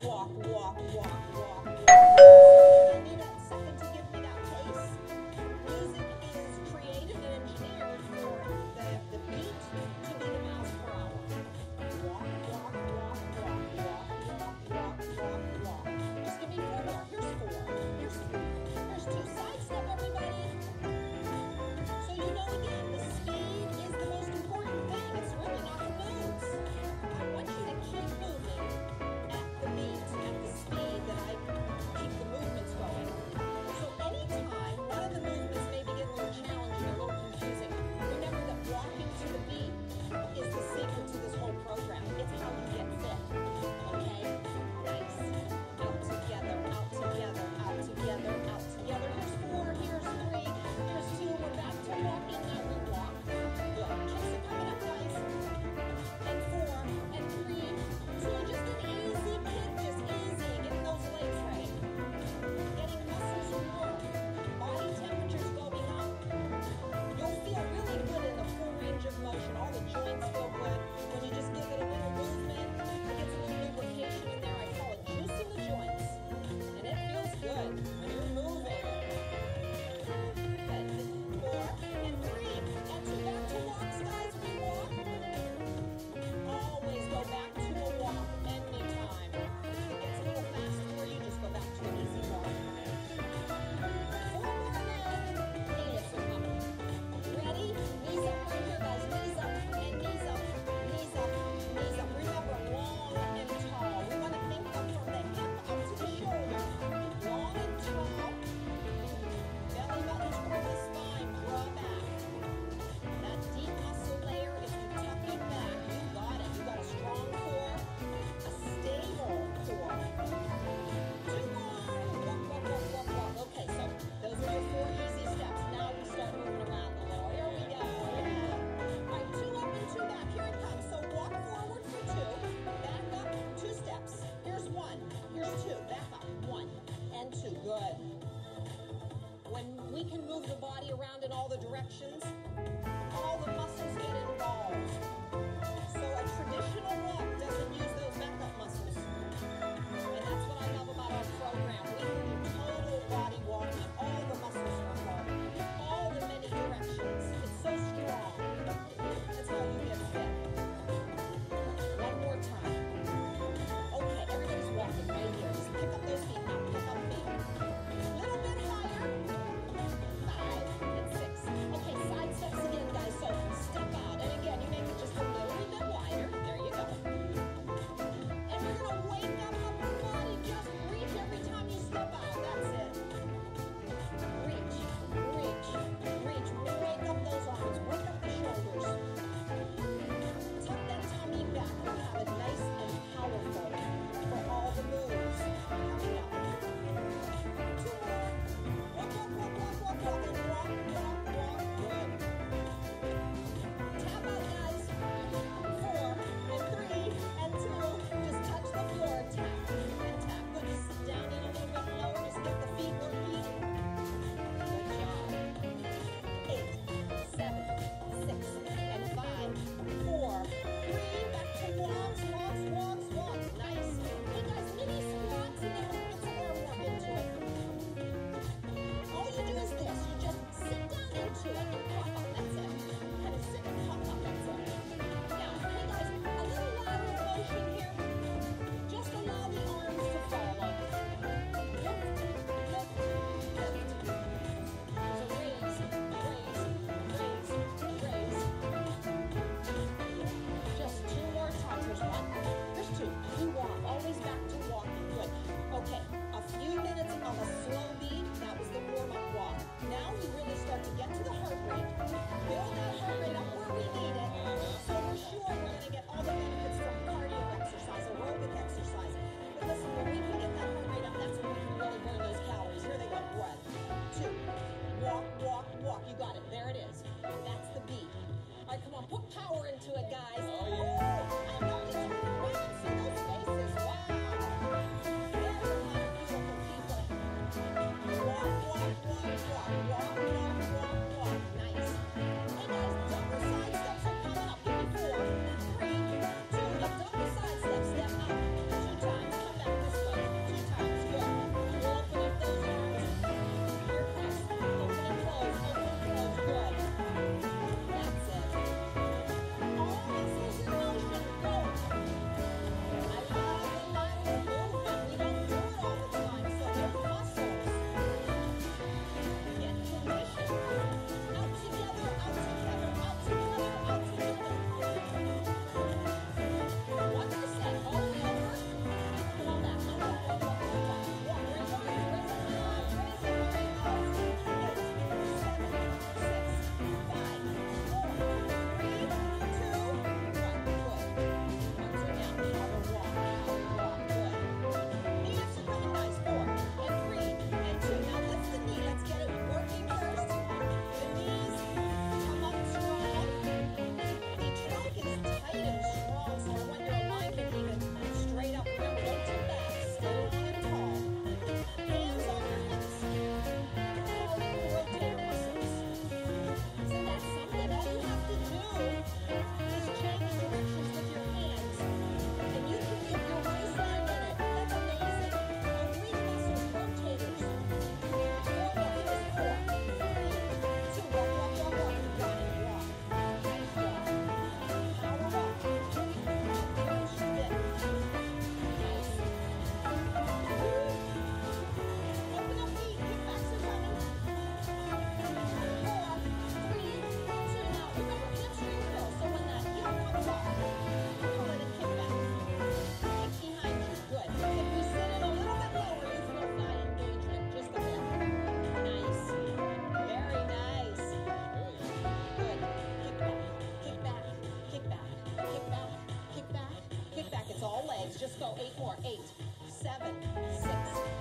walk, walk, walk, walk, walk. I need a second to give me that pace. Music is created and engineered for the beat to be the miles per hour. Walk, walk, walk, walk, walk, walk, walk, walk, walk. Just give me 4 more. Here's 4. Here's 3. Here's 2. Sidestep, everybody. So you know again, the speed is the most important thing. It's really not the moves. I want you to keep moving at the beat, at the speed that I keep the movements going. So anytime one of the movements maybe get a little challenging, a little confusing, remember that walking to the beat is the secret to this whole program. It's how you get fit. Okay? Nice. Out together, out together, out together, out together. Here's 4, here's 3, here's 2. We're back to walking. Now we walk. Good. Kicks are coming up, guys. And 4, and 3, 2. Just an easy kick, just easy. Getting those legs ready. Getting muscles warm. Body temperatures going up. You'll feel really good in the full range of motion. All the joints feel good. When you just give it a little movement, it gets a little lubrication in there. I call it juicing the joints. And it feels good when you're moving. And 4, and 3, and 2. Back to walks, guys. We walk. Always go back to a walk anytime. If it gets a little fast for you, just go back to an easy walk. 4 more now. Knees are up. Ready? Knees up right here, guys. Knees up and knees up. Knees up, knees up. Remember, long and tall. We want to think up from the hip up to the shoulder. Long and tall. Belly button toward the spine. Draw back. That deep muscle layer is to tuck it back. You got it. You got a strong core, a stable core. 2 more. Walk, walk, walk, walk, walk. Okay, so those are your 4 easy steps. Now we start moving around a little. Here we go. Yeah. All right, 2 up and 2 back. Here it comes. So walk forward for 2. Back up 2 steps. Here's 1. Here's 2. Back up. 1 and 2. Good. When we can move the body around in all the directions, all the muscles get involved. So a traditional walk doesn't use those backup muscles. And that's what I love about our program. We can do total body walking. All the muscles are involved. All the many directions. It's so strong. That's how you get fit. 1 more time. Okay, everybody's walking right here. Just pick up those feet now. Pick up feet. Little bit higher. 5 and 6. Okay, side steps again, guys. So step out. go. 8 more. 8, 7, 6,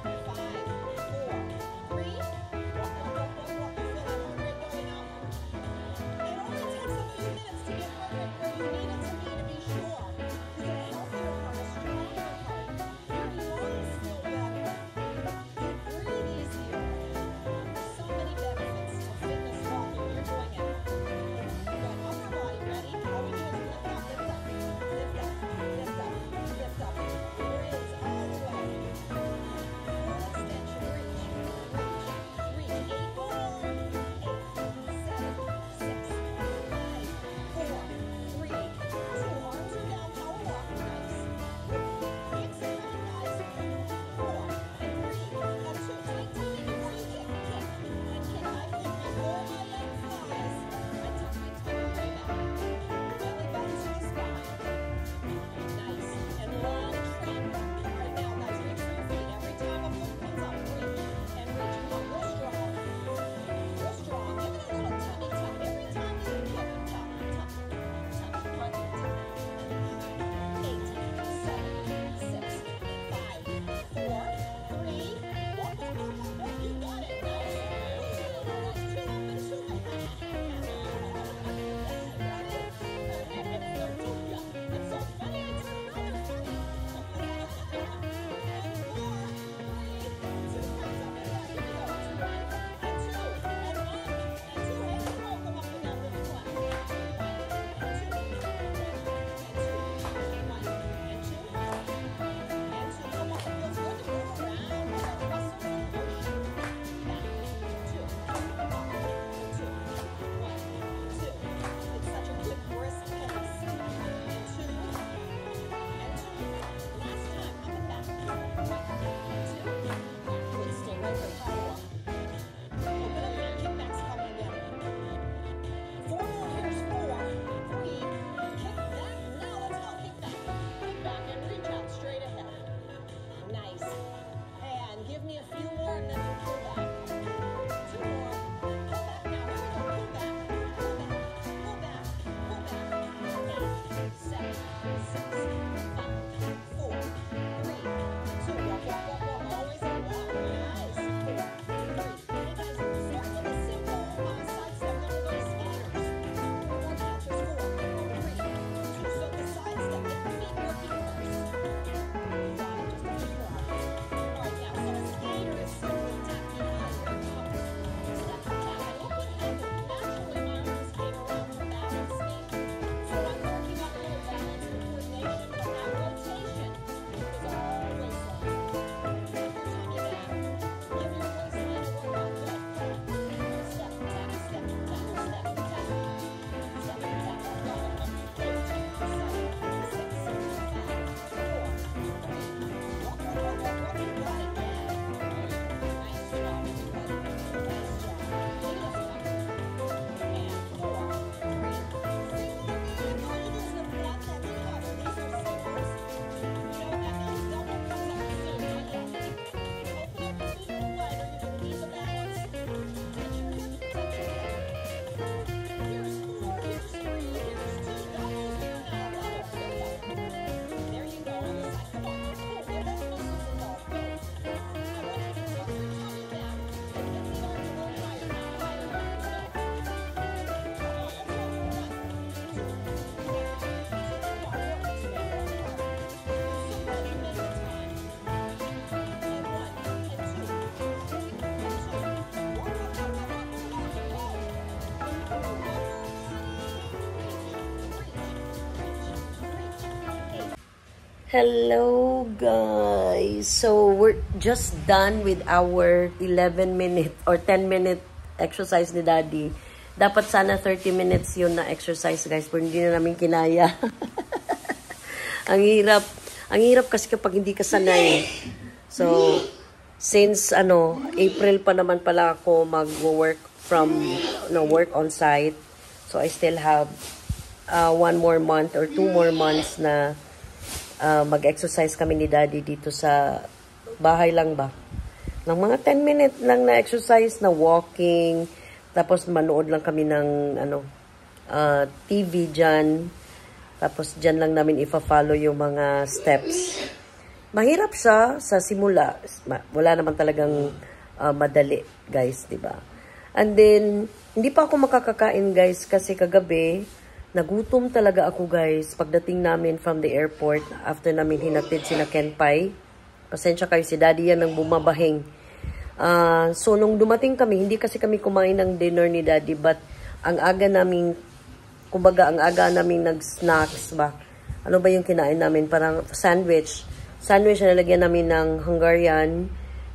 5, 4, 3. Walk, walk, walk, walk, walk. You feel that heart rate going up. It only takes a few minutes to get heart rate where you need it to be sure. You get a healthier heart, a stronger heart. Your lungs feel better. You breathe easier. So many benefits of fitness walking. You're doing it. Good. Upper body. Ready? All we do is lift up, lift up, lift up, lift up, lift up. Raise all the way. Full extension. Reach, reach, reach. 8 more. 8, 7, 6, 5, 4, 3, 2. Arms are down. Power walk. Nice. Kicks and recognize. 4 and 3 and 2. Take time before you kick. Kick and kick. I pull my whole my leg flies. I tuck my tummy way back. Belly button to the spine. Nice. And long trend. Right now, guys, reach for your feet. Every time a foot comes up, reach and reach. Come on, real strong. Real strong. Give it a little tummy tuck. Every time you kick, tuck, tuck, tuck, tuck, tuck. 8, 7, 6, 5, 4, 3. Walk, walk, walk, walk, walk. You got it. Nice. Chin up and two. It's so funny. I turn around and funny. And 4, 3, 2 comes up and back. Here we go. 1 and 2 and 1 and 2. And you roll them up and down really flat. 1 and 2 and 2 1 and 2 and 2. Come on. Feels good to move around. Muscles in motion. Back. 2 up and 2 1 2. It's such a good brisk pace. And 2 and 2. Last time. Up and back. 1 2. Good. Stay right there. Power walk. Open up your kickbacks coming again. 4 more. Here's 4, 3. Kick back. Now let's go. Kick back. Kick back and reach out straight ahead. Nice. And give me a few more and then we'll pull back. 2 more. Pull back now. Here we go. Pull back. Pull back. Pull back. Pull back. 8, 7, 6, 5, 4, 3, 2. Walk, walk, walk, walk. Always a walk. Nice. 4, 3. Hey guys, start with a simple side step. One of those skaters. 4 counts. There's 4, 3, 2. So the side step, get the feet working first. Got it. Just a few more. All right, now, so a skater is simply tap behind your top. Step and tap. And look what happened. Naturally, my arms came around to balance me. So I'm working on a little balance and coordination, but that rotation is all waistline. Take your tummy back. Give your waistline a workout. Good. Step, tap, step, tap, step, tap. Step, tap. Got it. 8, 7, 6, 5, 4, 3. Walk, walk, walk, walk, walk. You got it. Yeah. Nice job, everybody. Nice job. Lead us up. And 4, 3. Single again. All you do is lift one, then the other. These are singles. You know what that means? Double comes up soon. Not yet. Open up your feet a little wider. You're going to need the balance. Touch your hip. Touch your hip. Here's 4. Here's 3. Here's 2. Doubles. Here now. Double. There you go. There you go. On the side. Come on. Pull. Get those muscles involved. Go. I want you to tuck your tummy back and get the arms a little higher. Now higher. Go. Come on. Let's go. 1, 2, 1, 2. Come on. Work this way. Work hard. You're so glad you made the time. And 1 and 2 and 2. Walk, walk, walk, walk, walk, walk, walk. Reach, reach, reach. 8. Hello guys! So we're just done with our 11-minute or 10-minute exercise ni Daddy. Dapat sana 30 minutes yun na exercise guys, pero hindi na namin kinaya. Ang hirap kasi kapag hindi ka sanay. So, since April pa naman pala ako mag-work work on site. So I still have 1 more month or 2 more months na mag-exercise kami ni Daddy dito sa bahay lang ba. Ng mga 10 minutes lang na exercise, na walking, tapos manood lang kami ng TV dyan. Tapos dyan lang namin ifa-follow yung mga steps. mahirap siya sa simula. Wala naman talagang madali, guys, di ba? And then, hindi pa ako makakakain, guys, kasi kagabi, nagutom talaga ako, guys, pagdating namin from the airport, after namin hinatid sina Kenpai. Pasensya kayo, si Daddy yan ang bumabahing. So, nung dumating kami, hindi kasi kami kumain ng dinner ni Daddy, but ang aga namin, kumbaga, ang aga namin nag-snacks ba? Ano ba yung kinain namin? Parang sandwich. Sandwich na nalagyan namin ng Hungarian,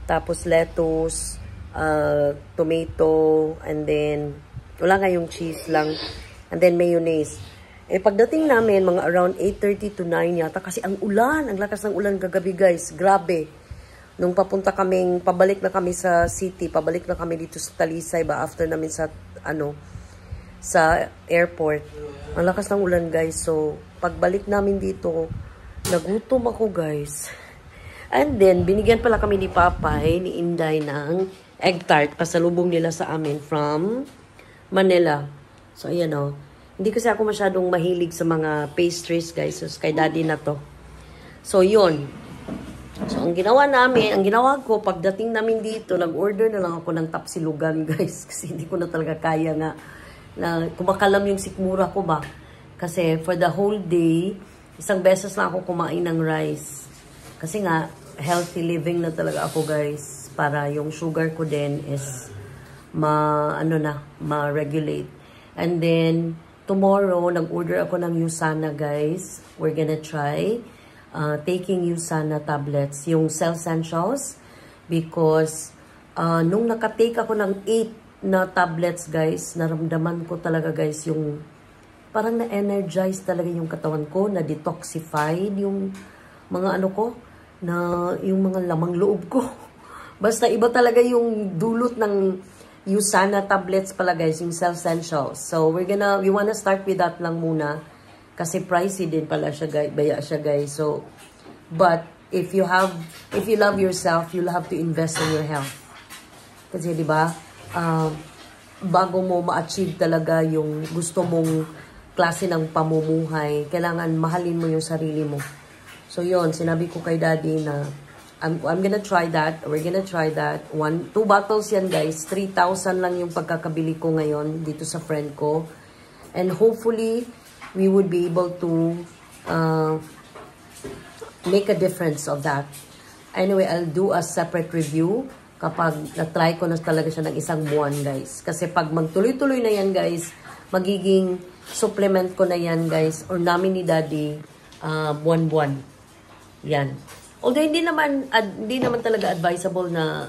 tapos lettuce, tomato, and then, wala nga yung cheese lang, and then mayonnaise. Pagdating namin, mga around 8:30 to 9 yata, kasi ang ulan, ang lakas ng ulan kagabi, guys, grabe. Nung pabalik na kami sa city, pabalik na kami dito sa Talisay ba, after namin sa airport. Ang lakas ng ulan, guys. So, pagbalik namin dito, nagutom ako, guys. And then, binigyan pala kami ni Papay, ni Inday, ng egg tart, pasalubong nila sa amin from Manila. So, ayan o. Hindi kasi ako masyadong mahilig sa mga pastries, guys. So, kay Daddy na to. So, yun. So, ang ginawa ko, pagdating namin dito, nag-order na lang ako ng tapsilugan, guys. Kasi hindi ko na talaga kaya nga na kumakalam yung sikmura ko ba. Kasi for the whole day, isang beses na ako kumain ng rice. Kasi nga, healthy living na talaga ako, guys. Para yung sugar ko din is ma-regulate. And then, tomorrow, nag-order ako ng Usana, guys. We're gonna try taking Usana tablets, yung Cell Essentials, because nung nakatake ako ng 8 na tablets, guys, naramdaman ko talaga, guys, yung parang na-energize talaga yung katawan ko, na-detoxified yung mga ano ko, na yung mga lamang loob ko. Basta iba talaga yung dulot ng Usana tablets pala, guys, yung Cell Essentials. So, we wanna start with that lang muna. Kasi pricey din pala siya, guys. Baya siya, guys. So, but, if you love yourself, you'll have to invest in your health. Kasi, di ba, bago mo ma-achieve talaga yung gusto mong klase ng pamumuhay, kailangan mahalin mo yung sarili mo. So, yun, sinabi ko kay Daddy na, I'm gonna try that. We're gonna try that. 2 bottles yan, guys. 3,000 lang yung pagkakabili ko ngayon dito sa friend ko. And hopefully, we would be able to make a difference of that. Anyway, I'll do a separate review kapag na-try ko na talaga siya ng 1 buwan, guys. Kasi pag magtuloy-tuloy na yan, guys, magiging supplement ko na yan, guys, or namin ni Daddy, buwan-buwan. Yan. Although hindi naman talaga advisable na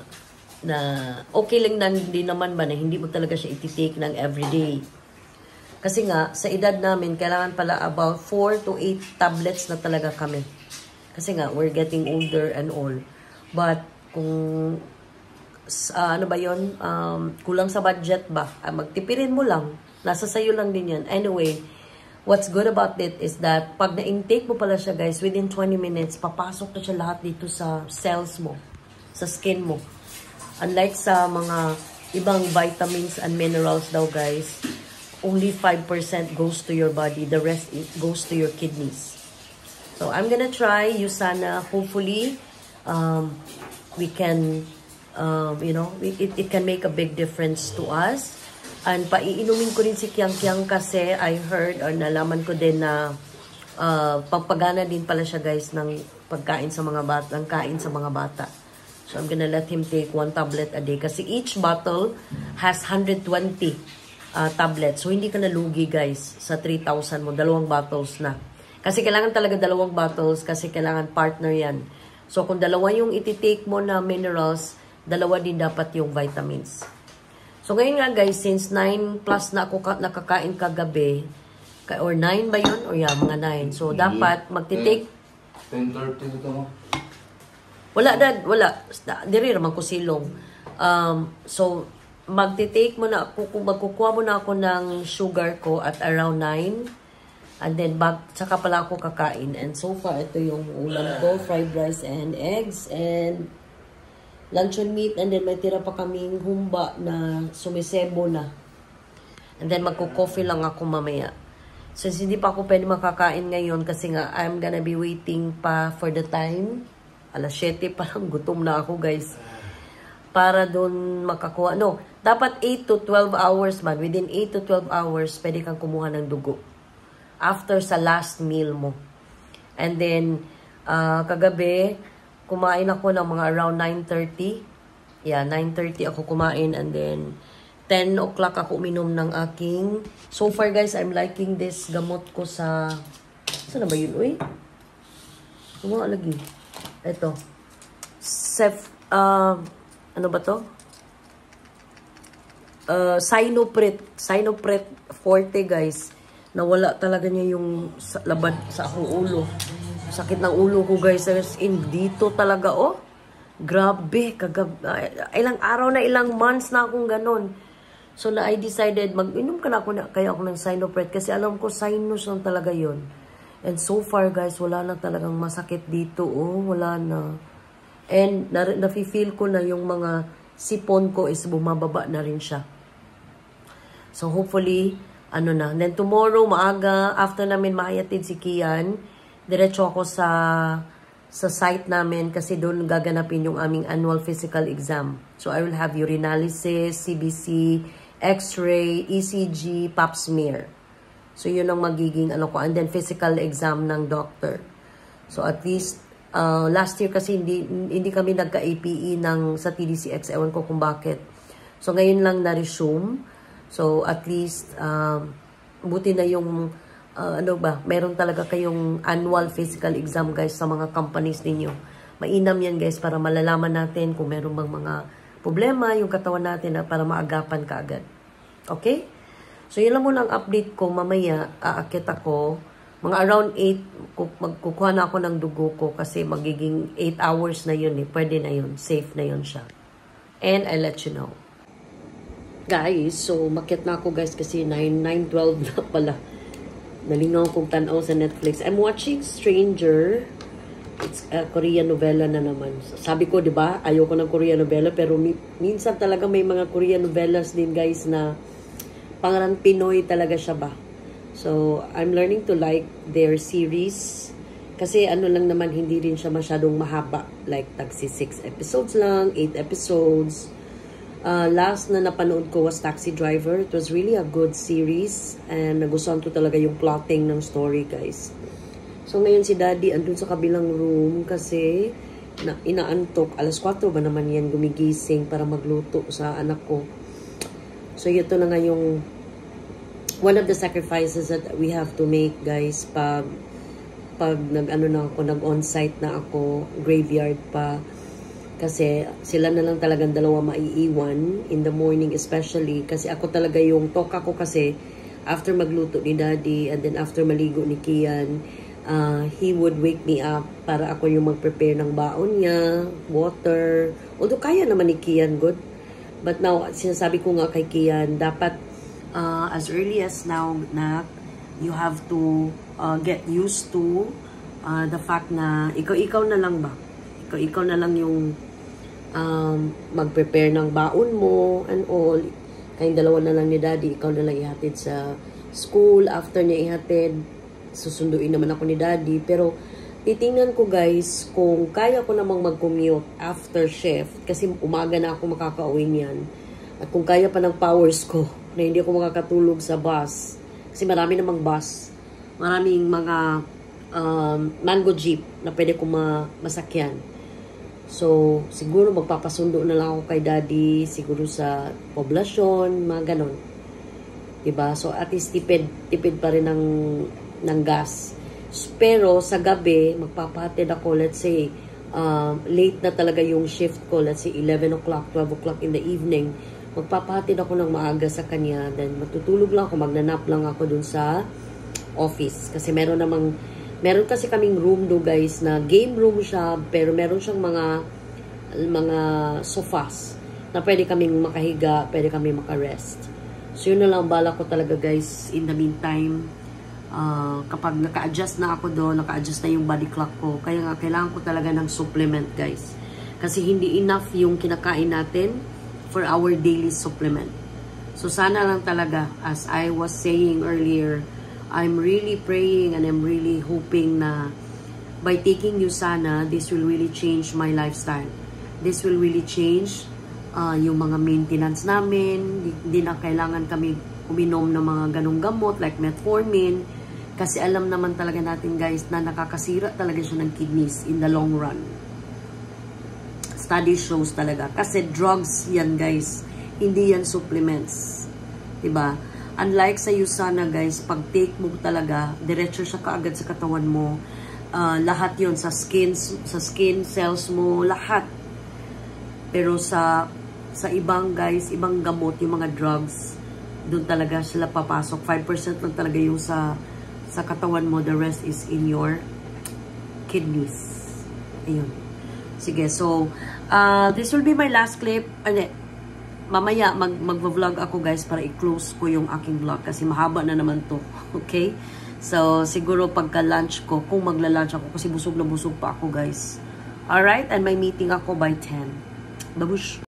okay lang na hindi naman ba na hindi mo talaga siya ititake ng everyday. Kasi nga, sa edad namin, kailangan pala about 4 to 8 tablets na talaga kami. Kasi nga, we're getting older and all. But, kung, ano ba yun, kulang sa budget ba, magtipirin mo lang. Nasa sayo lang din yan. Anyway, what's good about it is that, pag na-intake mo pala siya, guys, within 20 minutes, papasok na siya lahat dito sa cells mo, sa skin mo. Unlike sa mga ibang vitamins and minerals daw, guys, only 5% goes to your body. The rest goes to your kidneys. So, I'm gonna try Usana. Hopefully, we can, it can make a big difference to us. And paiinumin ko rin si Kiang kasi I heard or nalaman ko din na pagpagana din pala siya, guys, ng pagkain sa mga bata, ng kain sa mga bata. So, I'm gonna let him take 1 tablet a day. Kasi each bottle has 120 tablets. So, hindi ka nalugi, guys, sa 3,000 mo. 2 bottles na. Kasi kailangan talaga 2 bottles kasi kailangan partner yan. So, kung 2 yung ititake mo na minerals, 2 din dapat yung vitamins. So, ngayon nga, guys, since 9 plus na ako nakakain kagabi, or 9 ba yun? Or yeah, mga 9. So, dapat magtitake. 10:30 dito mo. Wala, Dad. Wala. Diri naman ko silong. So, magtitake mo na ako, magkukuha mo na ako ng sugar ko at around 9. And then, saka pala ako kakain. And so far, ito yung ulam ko, fried rice and eggs, and luncheon meat. And then, may tira pa kaming humba na sumisebo na. And then, magko-coffee lang ako mamaya. Since hindi pa ako pwede makakain ngayon kasi nga, I'm gonna be waiting pa for the time Alas 7 pa lang, gutom na ako guys. Para doon makakuha. No, dapat 8 to 12 hours man. Within 8 to 12 hours, pwede kang kumuha ng dugo. After sa last meal mo. And then, kagabi, kumain ako ng mga around 9:30. Yeah, 9:30 ako kumain. And then, 10 o'clock ako uminom ng aking... So far guys, I'm liking this gamot ko sa... Saan na ba yun? Uy? Kumain lagi. Ito. Ano ba to? Sinopret Forte guys. Nawala talaga niya yung labad sa akong ulo. Sakit ng ulo ko guys. Dito talaga oh. Grabe. Ilang araw na, ilang months na akong ganon. So I decided mag-inom ka na ako kaya ako ng Sinopret. Kasi alam ko sinus lang talaga yun. And so far guys, wala na talagang masakit dito oh. Wala na. And nafe-feel ko na yung mga sipon ko is bumababa na rin siya. So hopefully, ano na. And then tomorrow, maaga, after namin mahayatid si Kian, diretso ako sa site namin kasi doon gaganapin yung aming annual physical exam. So I will have urinalysis, CBC, X-ray, ECG, pap smear. So yun ang magiging ano ko. And then physical exam ng doctor. So at least, last year kasi hindi kami nagka-APE sa TDCX. Ewan ko kung bakit. So ngayon lang na-resume. So at least, buti na yung, meron talaga kayong annual physical exam guys sa mga companies ninyo. Mainam yan guys para malalaman natin kung meron bang mga problema yung katawan natin para maagapan ka agad. Okay? So yun lang muna ang update ko. Mamaya, aakit ako. Mga around 8, magkukuha na ako ng dugo ko kasi magiging 8 hours na yun eh. Pwede na yun. Safe na yun siya. And I'll let you know. Guys, so makit na ako guys kasi 9:12 na pala. Nalingaw kong tanaw sa Netflix. I'm watching Stranger. It's a Korean novela na naman. Sabi ko, di ba, ayoko ng Korean novela pero minsan talaga may mga Korean novelas din guys na pangarang Pinoy talaga siya ba. So, I'm learning to like their series. Kasi ano lang naman, hindi rin siya masyadong mahaba. Like, tagsi 6 episodes lang, 8 episodes. Last na napanood ko was Taxi Driver. It was really a good series. And nagustuhan ko talaga yung plotting ng story, guys. So, ngayon si Daddy andun sa kabilang room kasi inaantok. Alas 4 ba naman yan gumigising para magluto sa anak ko. So, ito na nga yung one of the sacrifices that we have to make, guys, pag nag-on-site na ako, graveyard pa. Kasi sila na lang talagang dalawa maiiwan in the morning especially. Kasi ako talaga yung toka ko kasi after magluto ni Daddy and then after maligo ni Kian, he would wake me up para ako yung mag-prepare ng baon niya, water. Although kaya naman ni Kian, good. But now, sinasabi ko nga kay Kian, dapat as early as now, you have to get used to the fact na ikaw na lang ba? Ikaw na lang yung mag-prepare ng baon mo and all. Kayong dalawa na lang ni Daddy, ikaw na lang ihatid sa school. After niya ihatid, susunduin naman ako ni Daddy. Pero titingnan ko guys kung kaya ko namang mag-commute after shift kasi umaga na ako makakauwi niyan. At kung kaya pa ng powers ko na hindi ako makakatulog sa bus. Kasi marami namang bus. Maraming mga mango jeep na pwede ko masakyan. So, siguro magpapasundo na lang ako kay Daddy, siguro sa poblasyon, mga ganon. Diba? So, at least tipid pa rin ng gas. Pero, sa gabi, magpapahatid ako, let's say, late na talaga yung shift ko, let's say 11 o'clock, 12 o'clock in the evening, magpapahatid ako ng maaga sa kanya, then matutulog lang ako, magnanap lang ako dun sa office. Kasi meron kasi kaming room do guys na game room siya, pero meron siyang mga sofas na pwede kaming makahiga, pwede kaming makarest. So yun na lang bala ko talaga guys in the meantime. Kapag naka-adjust na ako doon, naka-adjust na yung body clock ko, kaya nga kailangan ko talaga ng supplement guys. Kasi hindi enough yung kinakain natin for our daily supplement. So sana lang talaga, as I was saying earlier, I'm really praying and I'm really hoping na by taking USANA, this will really change my lifestyle. This will really change yung mga maintenance namin. Hindi na kailangan kami uminom ng mga ganong gamot like metformin. Kasi alam naman talaga natin guys na nakakasira talaga siya ng kidneys in the long run. Study shows talaga. Kasi drugs yan guys. Hindi yan supplements. Diba? Unlike sa USANA guys, pag take mo talaga, diretso siya kaagad sa katawan mo. Lahat yon sa skin cells mo, lahat. Pero sa ibang guys, ibang gamot, yung mga drugs, doon talaga sila papasok. 5% lang talaga yung sa katawan mo. The rest is in your kidneys. Ayun. Sige, so, this will be my last clip. Mamaya, mag-vlog ako guys para i-close ko yung aking vlog kasi mahaba na naman to. Okay? So, siguro pagka-lunch ko, kung magla-lunch ako, kasi busog na busog pa ako guys. Alright? And may meeting ako by 10. Babush!